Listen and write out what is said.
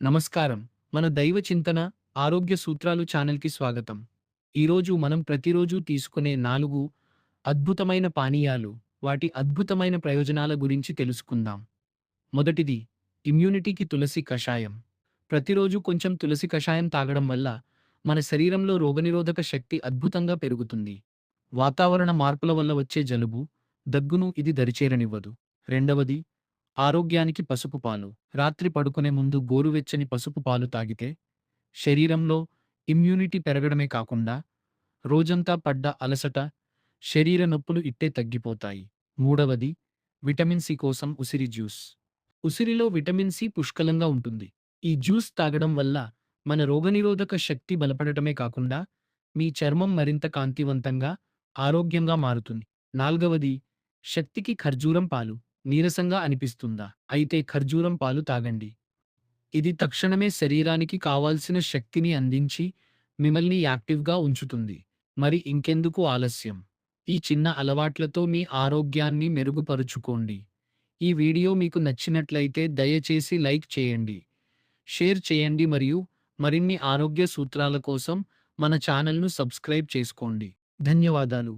నమస్కారం. మన దైవ చింతన, ఆరోగ్య సూత్రాలు ఛానల్‌కి స్వాగతం. ఈరోజు మనం ప్రతిరోజు తీసుకునే 4 అద్భుతమైన పానీయాలు, వాటి అద్భుతమైన ప్రయోజనాల గురించి తెలుసుకుందాం. మొదటిది, ఇమ్యూనిటీకి తులసి కషాయం. ప్రతిరోజు కొంచెం తులసి కషాయం తాగడం వల్ల మన శరీరంలో రోగనిరోధక శక్తి అద్భుతంగా పెరుగుతుంది. వాతావరణ మార్పుల వల్ల వచ్చే జలుబు, దగ్గును ఇది దరిచేరనివ్వదు. రెండవది, ఆరోగ్యానికి పసుపు పాలు. రాత్రి పడుకునే ముందు గోరువెచ్చని పసుపు పాలు తాగితే శరీరంలో ఇమ్యూనిటీ పెరగడమే కాకుండా రోజంతా పడ్డ అలసట, శరీర నొప్పులు ఇట్టే తగ్గిపోతాయి. మూడవది, విటమిన్ సి కోసం ఉసిరి జ్యూస్. ఉసిరిలో విటమిన్ సి పుష్కలంగా ఉంటుంది. ఈ జ్యూస్ తాగడం వల్ల మన రోగనిరోధక శక్తి బలపడటమే కాకుండా మీ చర్మం మరింత కాంతివంతంగా, ఆరోగ్యంగా మారుతుంది. నాల్గవది, శక్తికి ఖర్జూరం పాలు. నీరసంగా అనిపిస్తుందా? అయితే ఖర్జూరం పాలు తాగండి. ఇది తక్షణమే శరీరానికి కావాల్సిన శక్తిని అందించి మిమ్మల్ని యాక్టివ్‌గా ఉంచుతుంది. మరి ఇంకెందుకు ఆలస్యం? ఈ చిన్న అలవాట్లతో మీ ఆరోగ్యాన్ని మెరుగుపరుచుకోండి. ఈ వీడియో మీకు నచ్చినట్లయితే దయచేసి లైక్ చేయండి, షేర్ చేయండి మరియు మరిన్ని ఆరోగ్య సూత్రాల కోసం మన ఛానల్‌ను సబ్స్క్రైబ్ చేసుకోండి. ధన్యవాదాలు.